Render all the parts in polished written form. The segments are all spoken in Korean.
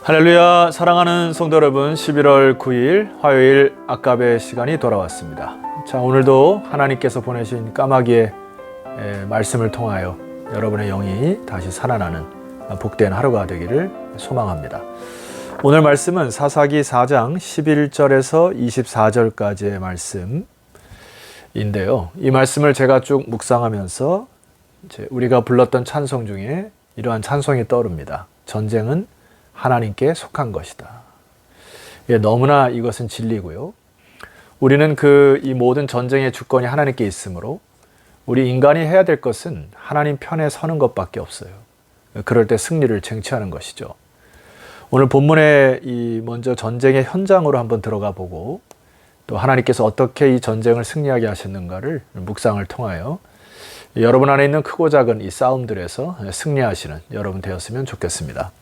할렐루야. 사랑하는 성도 여러분, 11월 9일 화요일 악갑의 시간이 돌아왔습니다. 자, 오늘도 하나님께서 보내신 까마귀의 말씀을 통하여 여러분의 영이 다시 살아나는 복된 하루가 되기를 소망합니다. 오늘 말씀은 사사기 4장 11절에서 24절까지의 말씀인데요. 이 말씀을 제가 쭉 묵상하면서 우리가 불렀던 찬송 중에 이러한 찬송이 떠오릅니다. 전쟁은 하나님께 속한 것이다. 너무나 이것은 진리고요. 우리는 이 모든 전쟁의 주권이 하나님께 있으므로 우리 인간이 해야 될 것은 하나님 편에 서는 것밖에 없어요. 그럴 때 승리를 쟁취하는 것이죠. 오늘 본문에 먼저 전쟁의 현장으로 한번 들어가 보고 또 하나님께서 어떻게 이 전쟁을 승리하게 하셨는가를 묵상을 통하여 여러분 안에 있는 크고 작은 이 싸움들에서 승리하시는 여러분 되었으면 좋겠습니다.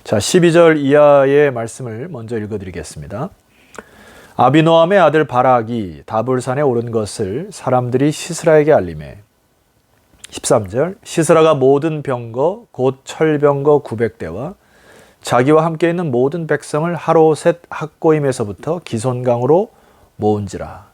자, 12절 이하의 말씀을 먼저 읽어드리겠습니다. 아비노함의 아들 바락이 다볼산에 오른 것을 사람들이 시스라에게 알리매 13절 시스라가 모든 병거 곧 철병거 900대와 자기와 함께 있는 모든 백성을 하로셋 학고임에서부터 기손강으로 모은지라.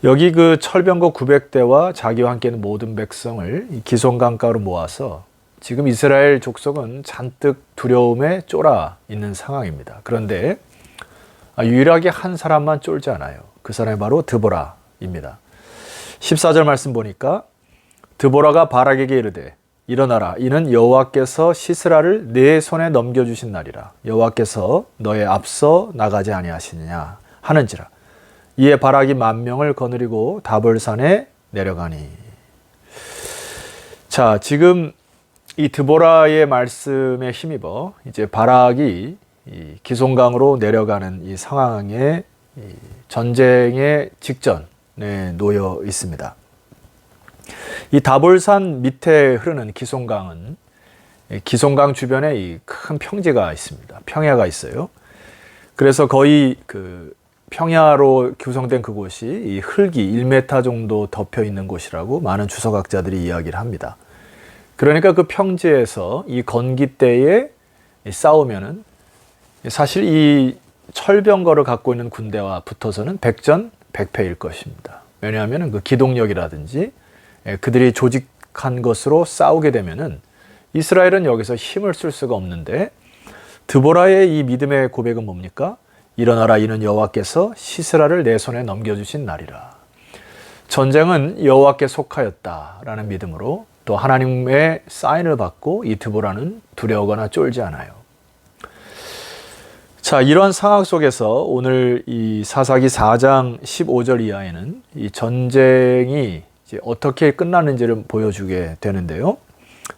여기 철병거 900대와 자기와 함께 있는 모든 백성을 기손강가로 모아서 지금 이스라엘 족속은 잔뜩 두려움에 쫄아 있는 상황입니다. 그런데 유일하게 한 사람만 쫄지 않아요. 그 사람이 바로 드보라입니다. 14절 말씀 보니까 드보라가 바락에게 이르되 일어나라. 이는 여호와께서 시스라를 내 손에 넘겨주신 날이라. 여호와께서 너의 앞서 나가지 아니하시느냐 하는지라. 이에 바락이 10,000명을 거느리고 다볼산에 내려가니. 자, 지금 이 드보라의 말씀에 힘입어 이제 바락이 이 기손강으로 내려가는 이 상황에 전쟁의 직전에 놓여 있습니다. 이 다볼산 밑에 흐르는 기손강은 기손강 주변에 이 큰 평지가 있습니다. 평야가 있어요. 그래서 거의 평야로 구성된 그곳이 이 흙이 1m 정도 덮여 있는 곳이라고 많은 주석학자들이 이야기를 합니다. 그러니까 그 평지에서 이 건기때에 싸우면은 사실 이 철병거를 갖고 있는 군대와 붙어서는 백전백패일 것입니다. 왜냐하면 그 기동력이라든지 그들이 조직한 것으로 싸우게 되면은 이스라엘은 여기서 힘을 쓸 수가 없는데 드보라의 이 믿음의 고백은 뭡니까? 일어나라. 이는 여호와께서 시스라를 내 손에 넘겨주신 날이라. 전쟁은 여호와께 속하였다라는 믿음으로 또 하나님의 사인을 받고 이 드보라는 두려워하거나 쫄지 않아요. 자, 이러한 상황 속에서 오늘 이 사사기 4장 15절 이하에는 이 전쟁이 이제 어떻게 끝나는지를 보여주게 되는데요.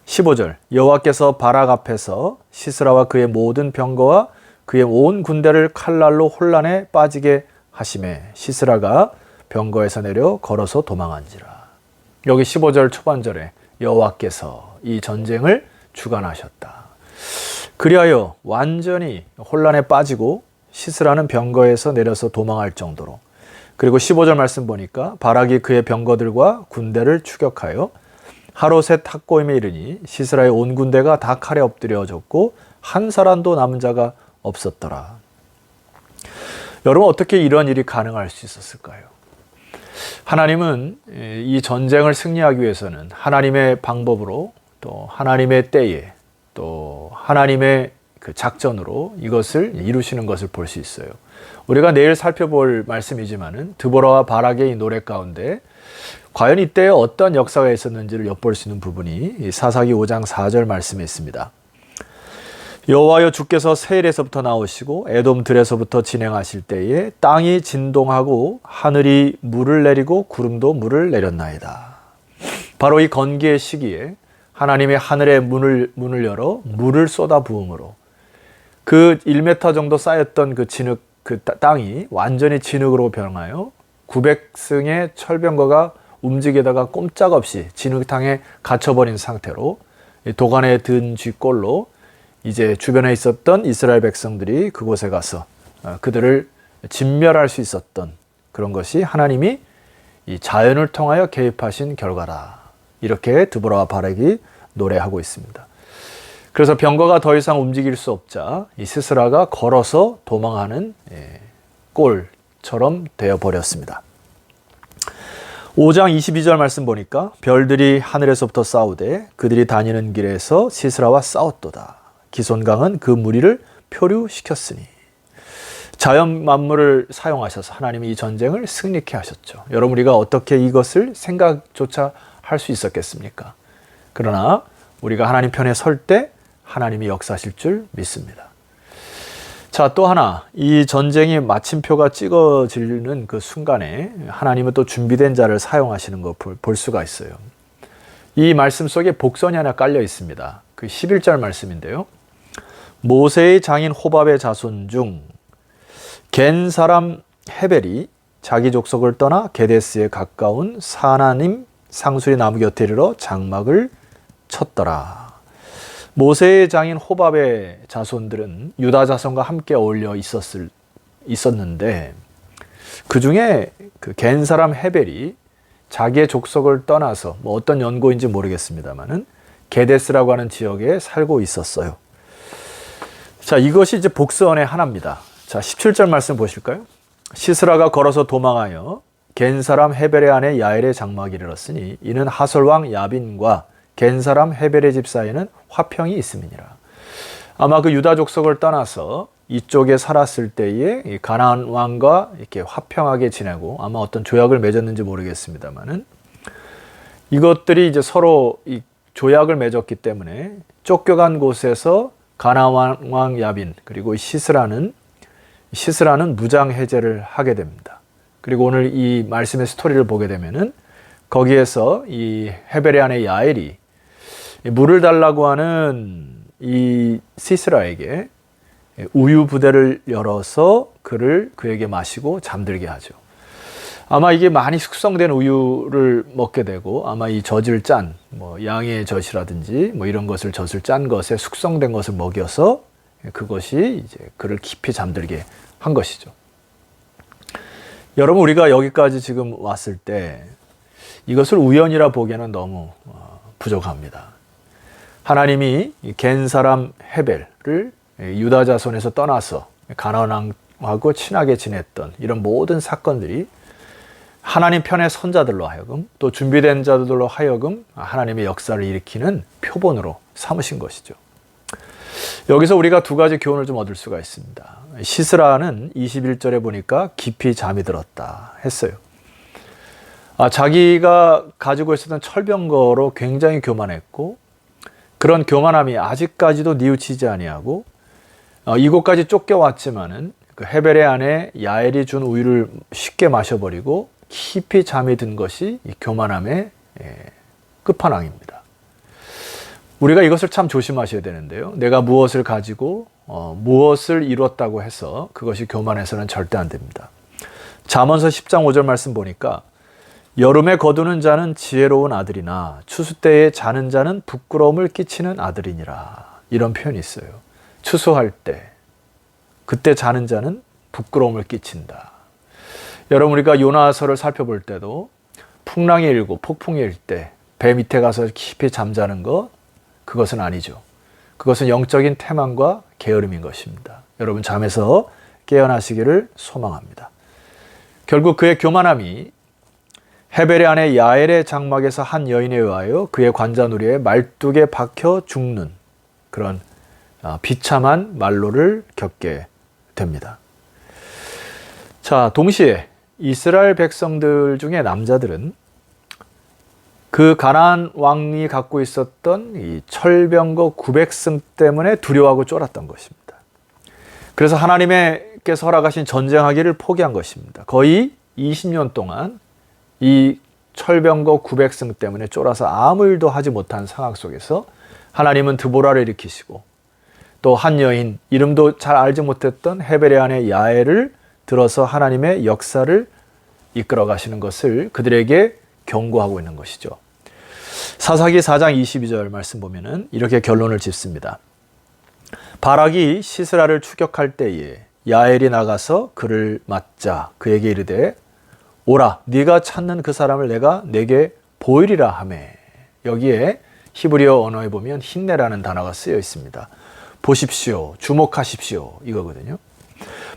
15절 여호와께서 바락 앞에서 시스라와 그의 모든 병거와 그의 온 군대를 칼날로 혼란에 빠지게 하시매 시스라가 병거에서 내려 걸어서 도망한지라. 여기 15절 초반절에 여호와께서 이 전쟁을 주관하셨다. 그리하여 완전히 혼란에 빠지고 시스라는 병거에서 내려서 도망할 정도로. 그리고 15절 말씀 보니까 바락이 그의 병거들과 군대를 추격하여 하로셋 학고임에 이르니 시스라의 온 군대가 다 칼에 엎드려졌고 한 사람도 남은 자가 없었더라. 여러분, 어떻게 이런 일이 가능할 수 있었을까요? 하나님은 이 전쟁을 승리하기 위해서는 하나님의 방법으로 또 하나님의 때에 또 하나님의 그 작전으로 이것을 이루시는 것을 볼 수 있어요. 우리가 내일 살펴볼 말씀이지만은 드보라와 바락의 이 노래 가운데 과연 이때 어떤 역사가 있었는지를 엿볼 수 있는 부분이 사사기 5장 4절 말씀에 있습니다. 여호와여 주께서 세일에서부터 나오시고 에돔 들에서부터 진행하실 때에 땅이 진동하고 하늘이 물을 내리고 구름도 물을 내렸나이다. 바로 이 건기의 시기에 하나님의 하늘의 문을 열어 물을 쏟아 부음으로 그 1m 정도 쌓였던 그 땅이 완전히 진흙으로 변하여 900승의 철병거가 움직이다가 꼼짝없이 진흙탕에 갇혀버린 상태로 도간에 든 쥐꼴로 이제 주변에 있었던 이스라엘 백성들이 그곳에 가서 그들을 진멸할 수 있었던 그런 것이 하나님이 이 자연을 통하여 개입하신 결과다. 이렇게 드보라와 바락이 노래하고 있습니다. 그래서 병거가 더 이상 움직일 수 없자 이 시스라가 걸어서 도망하는 꼴처럼 되어버렸습니다. 5장 22절 말씀 보니까 별들이 하늘에서부터 싸우되 그들이 다니는 길에서 시스라와 싸웠도다. 기손강은 그 무리를 표류시켰으니. 자연 만물을 사용하셔서 하나님이 이 전쟁을 승리케 하셨죠. 여러분, 우리가 어떻게 이것을 생각조차 할 수 있었겠습니까? 그러나 우리가 하나님 편에 설 때 하나님이 역사하실 줄 믿습니다. 자, 또 하나, 이 전쟁이 마침표가 찍어지는 그 순간에 하나님은 또 준비된 자를 사용하시는 거 볼 수가 있어요. 이 말씀 속에 복선이 하나 깔려 있습니다. 그 11절 말씀인데요. 모세의 장인 호밥의 자손 중 겐 사람 헤벨이 자기 족속을 떠나 게데스에 가까운 사나님 상수리 나무 곁에 이르러 장막을 쳤더라. 모세의 장인 호밥의 자손들은 유다 자손과 함께 어울려 있었는데 그 중에 그 겐 사람 헤벨이 자기의 족속을 떠나서 뭐 어떤 연고인지 모르겠습니다만은 게데스라고 하는 지역에 살고 있었어요. 자, 이것이 이제 복선의 하나입니다. 자, 17절 말씀 보실까요? 시스라가 걸어서 도망하여 겐 사람 헤벨의 아내 야엘의 장막에 이르렀으니 이는 하솔 왕 야빈과 겐 사람 헤벨의 집 사이에는 화평이 있음이니라. 아마 그 유다 족속을 떠나서 이쪽에 살았을 때에 이 가나안 왕과 이렇게 화평하게 지내고 아마 어떤 조약을 맺었는지 모르겠습니다만은 이것들이 이제 서로 이 조약을 맺었기 때문에 쫓겨간 곳에서 가나안 왕 야빈 그리고 시스라는 무장 해제를 하게 됩니다. 그리고 오늘 이 말씀의 스토리를 보게 되면은 거기에서 이 헤벨의 아내 야엘이 물을 달라고 하는 이 시스라에게 우유 부대를 열어서 그에게 마시고 잠들게 하죠. 아마 이게 많이 숙성된 우유를 먹게 되고 아마 이 젖을 짠 뭐 양의 젖이라든지 뭐 이런 것을 젖을 짠 것에 숙성된 것을 먹여서 그것이 이제 그를 깊이 잠들게 한 것이죠. 여러분, 우리가 여기까지 지금 왔을 때 이것을 우연이라 보기에는 너무 부족합니다. 하나님이 겐 사람 헤벨을 유다 자손에서 떠나서 가나안 왕하고 친하게 지냈던 이런 모든 사건들이 하나님 편의 선자들로 하여금 또 준비된 자들로 하여금 하나님의 역사를 일으키는 표본으로 삼으신 것이죠. 여기서 우리가 두 가지 교훈을 좀 얻을 수가 있습니다. 시스라는 21절에 보니까 깊이 잠이 들었다 했어요. 자기가 가지고 있었던 철병거로 굉장히 교만했고 그런 교만함이 아직까지도 뉘우치지 아니하고 이곳까지 쫓겨왔지만은 그 헤벨의 아내 야엘이 준 우유를 쉽게 마셔버리고 깊이 잠이 든 것이 이 교만함의 끝판왕입니다. 우리가 이것을 참 조심하셔야 되는데요. 내가 무엇을 가지고 무엇을 이뤘다고 해서 그것이 교만해서는 절대 안 됩니다. 잠언서 10장 5절 말씀 보니까 여름에 거두는 자는 지혜로운 아들이나 추수 때에 자는 자는 부끄러움을 끼치는 아들이니라. 이런 표현이 있어요. 추수할 때 그때 자는 자는 부끄러움을 끼친다. 여러분, 우리가 요나서를 살펴볼 때도 풍랑이 일고 폭풍이 일 때 배 밑에 가서 깊이 잠자는 것, 그것은 아니죠. 그것은 영적인 태만과 게으름인 것입니다. 여러분, 잠에서 깨어나시기를 소망합니다. 결국 그의 교만함이 헤벨의 아내 야엘의 장막에서 한 여인에 의하여 그의 관자놀이에 말뚝에 박혀 죽는 그런 비참한 말로를 겪게 됩니다. 자, 동시에 이스라엘 백성들 중에 남자들은 그 가나안 왕이 갖고 있었던 이 철병거 900승 때문에 두려워하고 쫄았던 것입니다. 그래서 하나님께서 허락하신 전쟁하기를 포기한 것입니다. 거의 20년 동안 이 철병거 900승 때문에 쫄아서 아무 일도 하지 못한 상황 속에서 하나님은 드보라를 일으키시고 또 한 여인, 이름도 잘 알지 못했던 헤벨의 아내 야엘을 들어서 하나님의 역사를 이끌어 가시는 것을 그들에게 경고하고 있는 것이죠. 사사기 4장 22절 말씀 보면은 이렇게 결론을 짓습니다. 바락이 시스라를 추격할 때에 야엘이 나가서 그를 맞자 그에게 이르되 오라 네가 찾는 그 사람을 내가 내게 보이리라 하매. 여기에 히브리어 언어에 보면 힌내라는 단어가 쓰여 있습니다. 보십시오, 주목하십시오 이거거든요.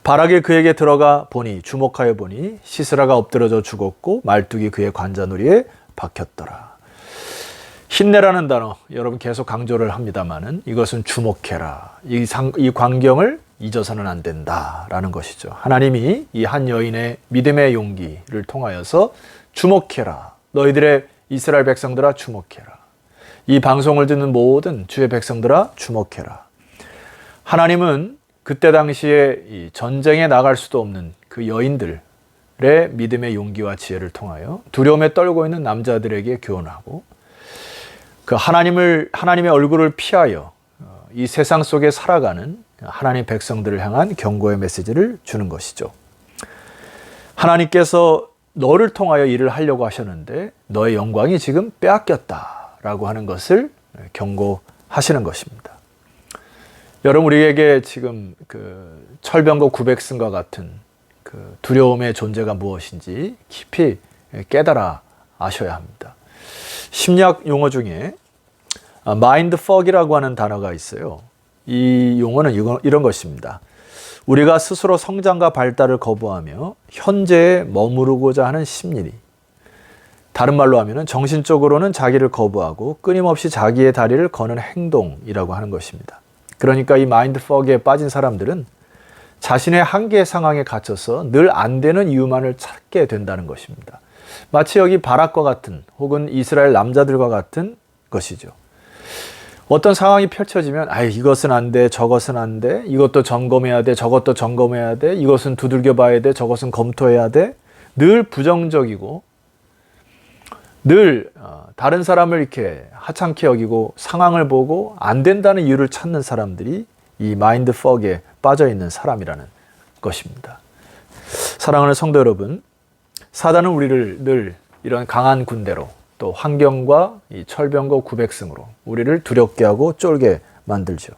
바락이 그에게 들어가 보니 주목하여 보니 시스라가 엎드러져 죽었고 말뚝이 그의 관자놀이에 박혔더라. 힌내라는 단어 여러분 계속 강조를 합니다마는 이것은 주목해라. 이 광경을 잊어서는 안 된다라는 것이죠. 하나님이 이 한 여인의 믿음의 용기를 통하여서 주목해라. 너희들의 이스라엘 백성들아 주목해라. 이 방송을 듣는 모든 주의 백성들아 주목해라. 하나님은 그때 당시에 이 전쟁에 나갈 수도 없는 그 여인들의 믿음의 용기와 지혜를 통하여 두려움에 떨고 있는 남자들에게 교훈하고 그 하나님의 얼굴을 피하여 이 세상 속에 살아가는 하나님 백성들을 향한 경고의 메시지를 주는 것이죠. 하나님께서 너를 통하여 일을 하려고 하셨는데 너의 영광이 지금 빼앗겼다라고 하는 것을 경고하시는 것입니다. 여러분 우리에게 지금 그 철병거 900승과 같은 그 두려움의 존재가 무엇인지 깊이 깨달아 아셔야 합니다. 심리학 용어 중에 마인드 fog이라고 하는 단어가 있어요. 이 용어는 이런 것입니다. 우리가 스스로 성장과 발달을 거부하며 현재에 머무르고자 하는 심리. 다른 말로 하면 정신적으로는 자기를 거부하고 끊임없이 자기의 다리를 거는 행동이라고 하는 것입니다. 그러니까 이 마인드 fog에 빠진 사람들은 자신의 한계 상황에 갇혀서 늘 안 되는 이유만을 찾게 된다는 것입니다. 마치 여기 바락과 같은 혹은 이스라엘 남자들과 같은 것이죠. 어떤 상황이 펼쳐지면 이것은 안 돼, 저것은 안 돼, 이것도 점검해야 돼, 저것도 점검해야 돼, 이것은 두들겨 봐야 돼, 저것은 검토해야 돼. 늘 부정적이고 늘 다른 사람을 이렇게 하찮게 여기고 상황을 보고 안 된다는 이유를 찾는 사람들이 이 마인드 fog에 빠져 있는 사람이라는 것입니다. 사랑하는 성도 여러분, 사단은 우리를 늘 이런 강한 군대로 또 환경과 이 철병거 900승으로 우리를 두렵게 하고 쫄게 만들죠.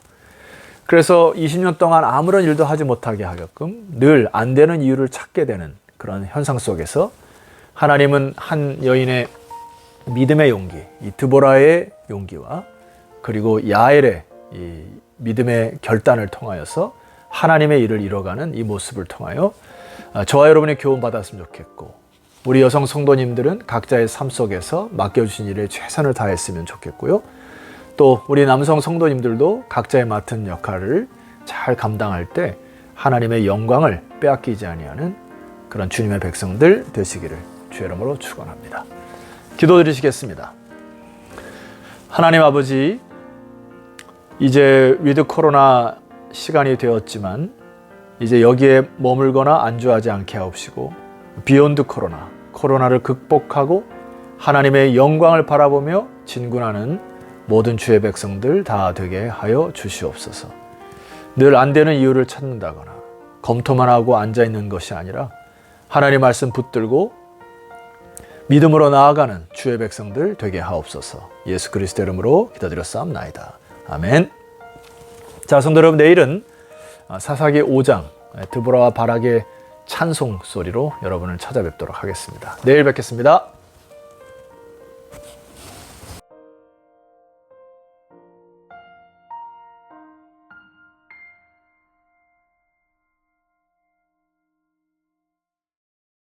그래서 20년 동안 아무런 일도 하지 못하게 하게끔 늘 안 되는 이유를 찾게 되는 그런 현상 속에서 하나님은 한 여인의 믿음의 용기, 이 드보라의 용기와 그리고 야엘의 이 믿음의 결단을 통하여서 하나님의 일을 이뤄가는 이 모습을 통하여 저와 여러분이 교훈 받았으면 좋겠고 우리 여성 성도님들은 각자의 삶 속에서 맡겨주신 일에 최선을 다했으면 좋겠고요. 또 우리 남성 성도님들도 각자의 맡은 역할을 잘 감당할 때 하나님의 영광을 빼앗기지 아니하는 그런 주님의 백성들 되시기를 주의 이름으로 축원합니다. 기도드리시겠습니다. 하나님 아버지, 이제 위드 코로나 시간이 되었지만 이제 여기에 머물거나 안주하지 않게 하옵시고 비욘드 코로나를 극복하고 하나님의 영광을 바라보며 진군하는 모든 주의 백성들 다 되게 하여 주시옵소서. 늘 안 되는 이유를 찾는다거나 검토만 하고 앉아있는 것이 아니라 하나님 말씀 붙들고 믿음으로 나아가는 주의 백성들 되게 하옵소서. 예수 그리스도 이름으로 기도드렸사옵나이다. 아멘. 자, 성도 여러분, 내일은 사사기 5장 드보라와 바락의 찬송 소리로 여러분을 찾아뵙도록 하겠습니다. 내일 뵙겠습니다.